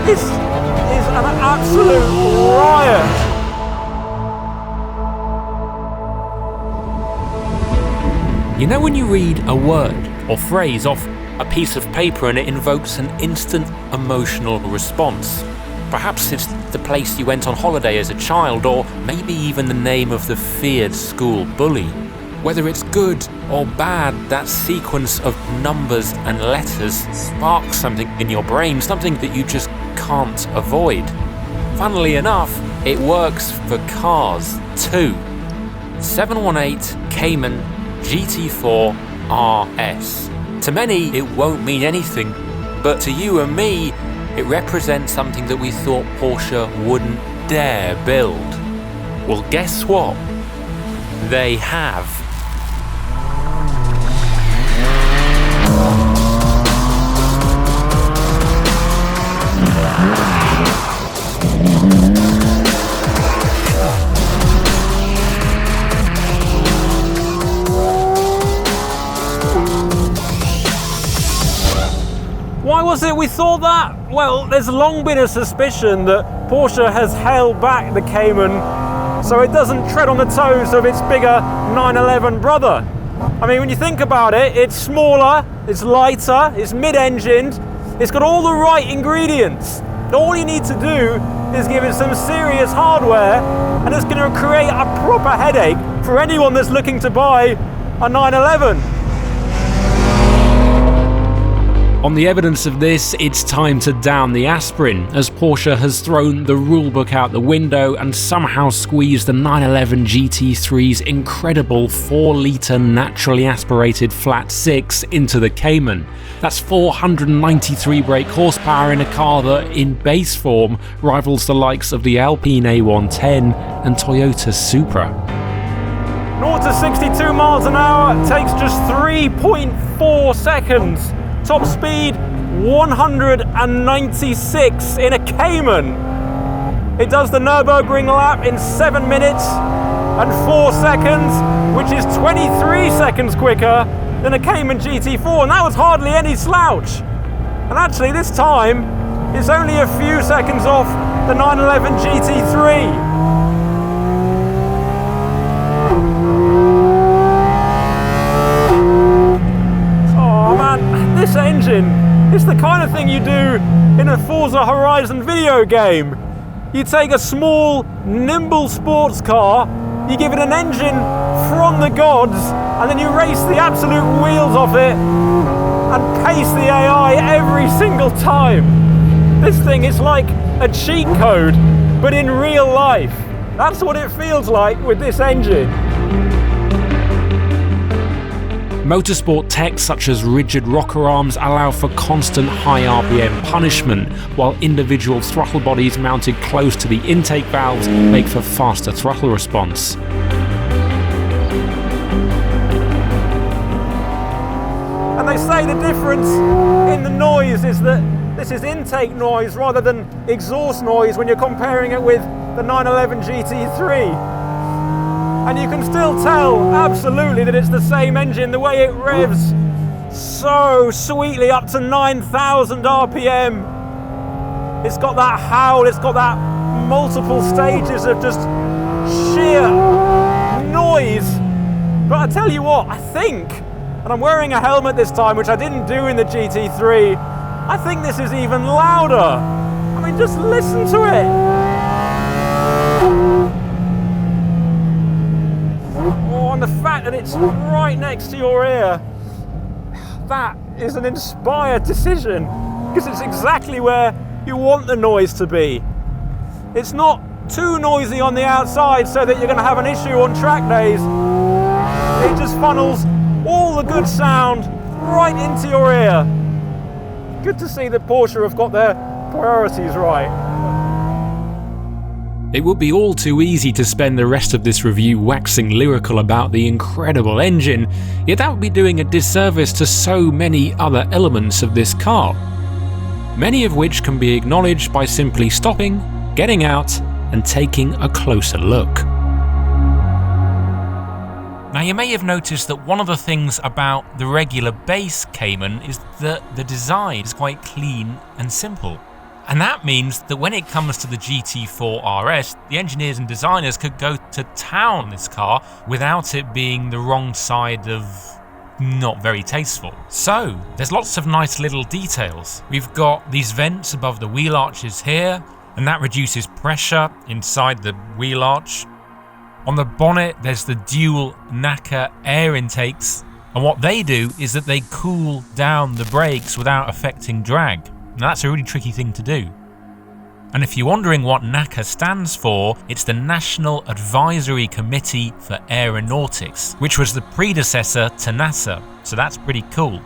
This is an absolute riot. You know when you read a word or phrase off a piece of paper and it invokes an instant emotional response? Perhaps it's the place you went on holiday as a child, or maybe even the name of the feared school bully. Whether it's good or bad, that sequence of numbers and letters sparks something in your brain, something that you just can't avoid. Funnily enough, it works for cars too. 718 Cayman GT4 RS. To many, it won't mean anything, but to you and me, it represents something that we thought Porsche wouldn't dare build. Well, guess what? They have. Why was it we thought that? Well, there's long been a suspicion that Porsche has held back the Cayman so it doesn't tread on the toes of its bigger 911 brother. I mean, when you think about it, it's smaller, it's lighter, it's mid-engined, it's got all the right ingredients. All you need to do is give it some serious hardware and it's going to create a proper headache for anyone that's looking to buy a 911. On the evidence of this, it's time to down the aspirin, as Porsche has thrown the rulebook out the window and somehow squeezed the 911 GT3's incredible 4-litre naturally aspirated flat 6 into the Cayman. That's 493 brake horsepower in a car that, in base form, rivals the likes of the Alpine A110 and Toyota Supra. 0 to 62 miles an hour takes just 3.4 seconds. Top speed 196 in a Cayman. It does the Nürburgring lap in 7 minutes and 4 seconds, which is 23 seconds quicker than a Cayman GT4, and that was hardly any slouch. And actually this time, it's only a few seconds off the 911 GT3. This engine, it's the kind of thing you do in a Forza Horizon video game. You take a small, nimble sports car, you give it an engine from the gods, and then you race the absolute wheels off it and pace the AI every single time. This thing is like a cheat code, but in real life. That's what it feels like with this engine. Motorsport tech such as rigid rocker arms allow for constant high RPM punishment, while individual throttle bodies mounted close to the intake valves make for faster throttle response. And they say the difference in the noise is that this is intake noise rather than exhaust noise when you're comparing it with the 911 GT3. And you can still tell absolutely that it's the same engine, the way it revs so sweetly up to 9,000 RPM. It's got that howl, it's got that multiple stages of just sheer noise. But I tell you what, I think, and I'm wearing a helmet this time, which I didn't do in the GT3, I think this is even louder. I mean, just listen to it. And the fact that it's right next to your ear, that is an inspired decision, because it's exactly where you want the noise to be. It's not too noisy on the outside so that you're going to have an issue on track days. It just funnels all the good sound right into your ear. Good to see that Porsche have got their priorities right. It would be all too easy to spend the rest of this review waxing lyrical about the incredible engine, yet that would be doing a disservice to so many other elements of this car, many of which can be acknowledged by simply stopping, getting out, and taking a closer look. Now, you may have noticed that one of the things about the regular base Cayman is that the design is quite clean and simple. And that means that when it comes to the GT4 RS, the engineers and designers could go to town on this car without it being the wrong side of not very tasteful. So there's lots of nice little details. We've got these vents above the wheel arches here, and that reduces pressure inside the wheel arch. On the bonnet, there's the dual NACA air intakes, and what they do is that they cool down the brakes without affecting drag. Now that's a really tricky thing to do. And if you're wondering what NACA stands for, it's the National Advisory Committee for Aeronautics, which was the predecessor to NASA, so that's pretty cool.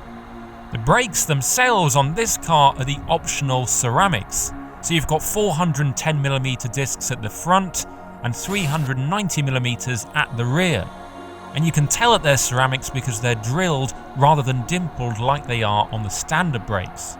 The brakes themselves on this car are the optional ceramics. So you've got 410mm discs at the front and 390mm at the rear. And you can tell that they're ceramics because they're drilled rather than dimpled like they are on the standard brakes.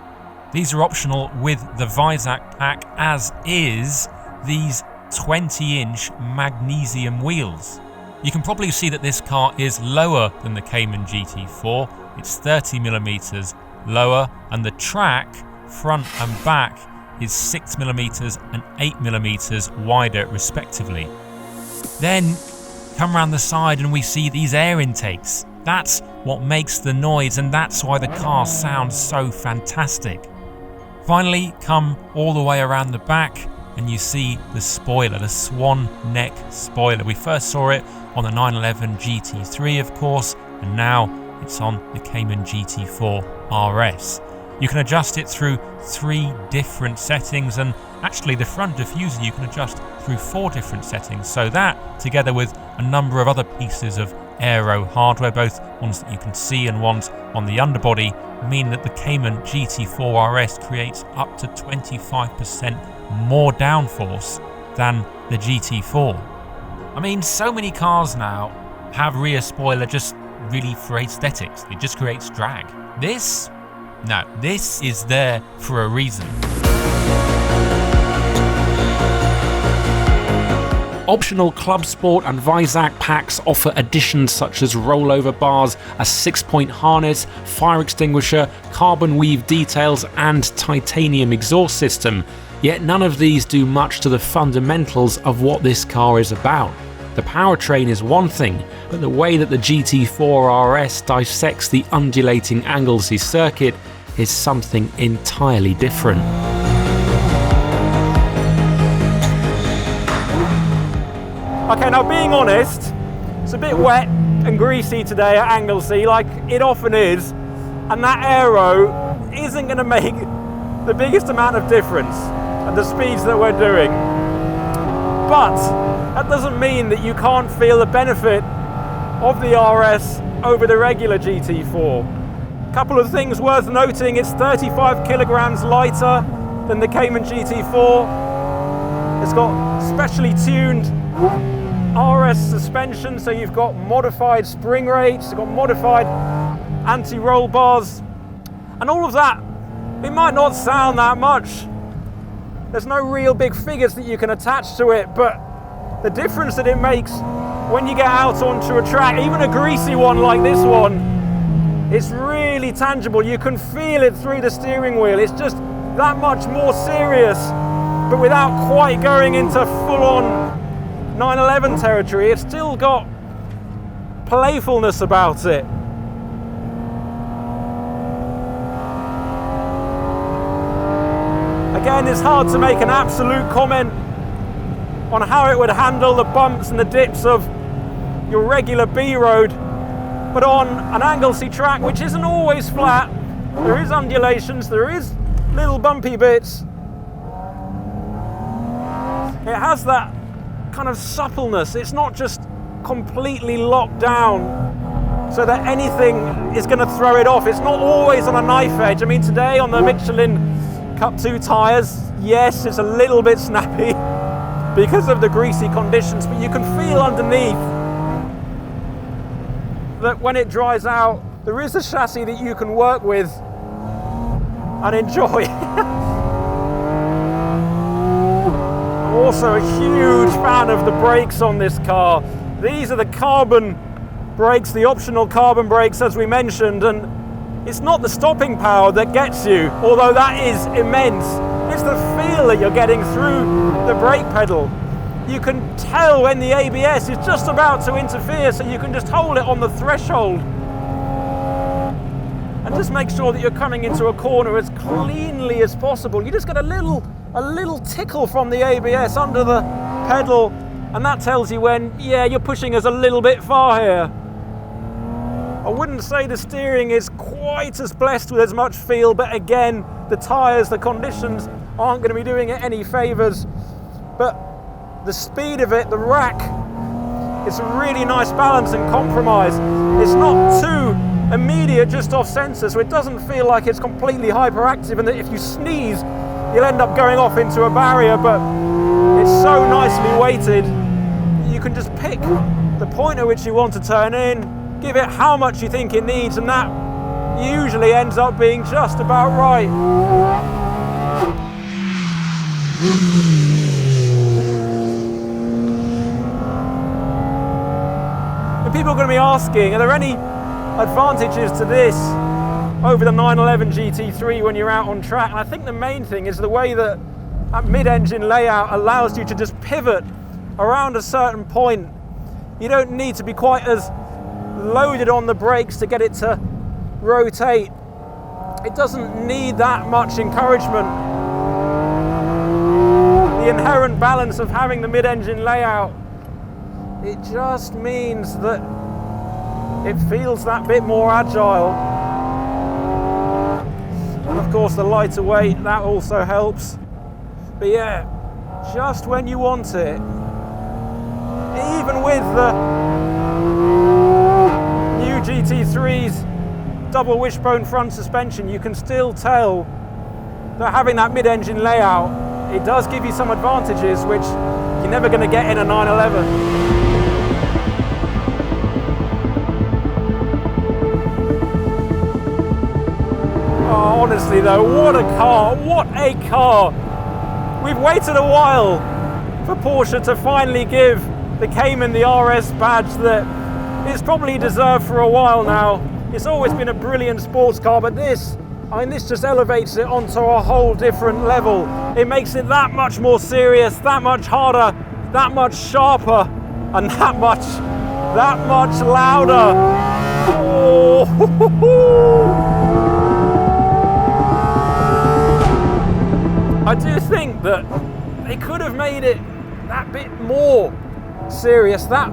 These are optional with the Visac pack, as is these 20-inch magnesium wheels. You can probably see that this car is lower than the Cayman GT4. It's 30mm lower, and the track, front and back, is 6mm and 8mm wider respectively. Then come around the side and we see these air intakes. That's what makes the noise, and that's why the car sounds so fantastic. Finally, come all the way around the back and you see the spoiler, the swan neck spoiler. We first saw it on the 911 GT3, of course, and now it's on the Cayman GT4 RS. You can adjust it through 3 different settings, and actually the front diffuser you can adjust through 4 different settings. So that, together with a number of other pieces of aero hardware, both ones that you can see and ones on the underbody, mean that the Cayman GT4 RS creates up to 25% more downforce than the GT4. I mean, so many cars now have rear spoiler just really for aesthetics. It just creates drag. This is there for a reason. Optional Club Sport and Visac packs offer additions such as rollover bars, a 6-point harness, fire extinguisher, carbon weave details and titanium exhaust system. Yet none of these do much to the fundamentals of what this car is about. The powertrain is one thing, but the way that the GT4 RS dissects the undulating Anglesey circuit is something entirely different. Okay, now being honest, it's a bit wet and greasy today at Anglesey, like it often is, and that aero isn't going to make the biggest amount of difference at the speeds that we're doing. But that doesn't mean that you can't feel the benefit of the RS over the regular GT4. Couple of things worth noting: it's 35 kilograms lighter than the Cayman GT4. It's got specially tuned RS suspension, so you've got modified spring rates, you've got modified anti-roll bars, and all of that, it might not sound that much. There's no real big figures that you can attach to it, but the difference that it makes when you get out onto a track, even a greasy one like this one, it's really tangible. You can feel it through the steering wheel. It's just that much more serious, but without quite going into full-on 911 territory. It's still got playfulness about it. Again, it's hard to make an absolute comment on how it would handle the bumps and the dips of your regular B road, but on an Anglesey track, which isn't always flat, there is undulations, there is little bumpy bits. It has that kind of suppleness. It's not just completely locked down so that anything is going to throw it off. It's not always on a knife edge. I mean, today on the Michelin Cup 2 tyres, yes, it's a little bit snappy because of the greasy conditions, but you can feel underneath that when it dries out, there is a chassis that you can work with and enjoy. I'm also a huge fan of the brakes on this car. These are the carbon brakes, the optional carbon brakes, as we mentioned, and it's not the stopping power that gets you, although that is immense. It's the feel that you're getting through the brake pedal. You can tell when the ABS is just about to interfere, so you can just hold it on the threshold. And just make sure that you're coming into a corner as cleanly as possible. You just get a little tickle from the ABS under the pedal, and that tells you when, yeah, you're pushing us a little bit far here. I wouldn't say the steering is quite as blessed with as much feel, but again, the tyres, the conditions aren't going to be doing it any favours. But the speed of it, the rack, it's a really nice balance and compromise. It's not too immediate just off sensor, so it doesn't feel like it's completely hyperactive and that if you sneeze, you'll end up going off into a barrier, but it's so nicely weighted. You can just pick the point at which you want to turn in, give it how much you think it needs, and that usually ends up being just about right. And people are going to be asking, are there any advantages to this over the 911 GT3 when you're out on track? And I think the main thing is the way that that mid-engine layout allows you to just pivot around a certain point. You don't need to be quite as loaded on the brakes to get it to rotate. It doesn't need that much encouragement. The inherent balance of having the mid-engine layout, it just means that it feels that bit more agile. And of course the lighter weight, that also helps. But yeah, just when you want it, even with the new GT3's double wishbone front suspension, you can still tell that having that mid-engine layout, it does give you some advantages which you're never going to get in a 911. Oh, honestly though, what a car, what a car. We've waited a while for Porsche to finally give the Cayman the RS badge that it's probably deserved for a while now. It's always been a brilliant sports car, but this just elevates it onto a whole different level. It makes it that much more serious, that much harder, that much sharper, and that much louder. Oh. I do think that they could have made it that bit more serious, that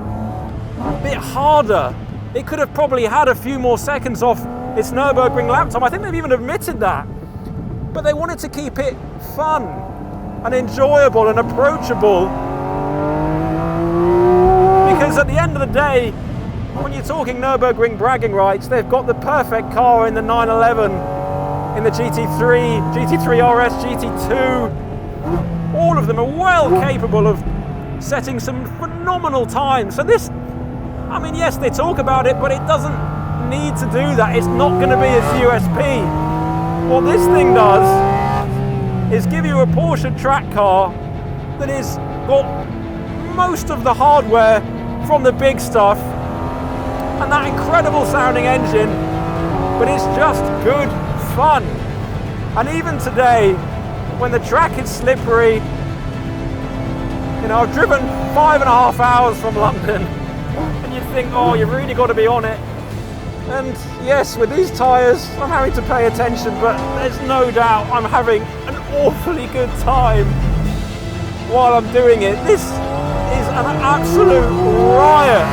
bit harder. It could have probably had a few more seconds off its Nürburgring lap time. I think they've even admitted that. But they wanted to keep it fun and enjoyable and approachable. Because at the end of the day, when you're talking Nürburgring bragging rights, they've got the perfect car in the 911, in the GT3, GT3 RS, GT2. All of them are well capable of setting some phenomenal times. So this, I mean, yes, they talk about it, but it doesn't need to do that. It's not going to be its USP. What this thing does is give you a Porsche track car that is got most of the hardware from the big stuff and that incredible sounding engine, but it's just good fun. And even today, when the track is slippery, you know, I've driven 5.5 hours from London, and you think, oh, you've really got to be on it. And yes, with these tyres, I'm having to pay attention, but there's no doubt I'm having an awfully good time while I'm doing it. This is an absolute riot.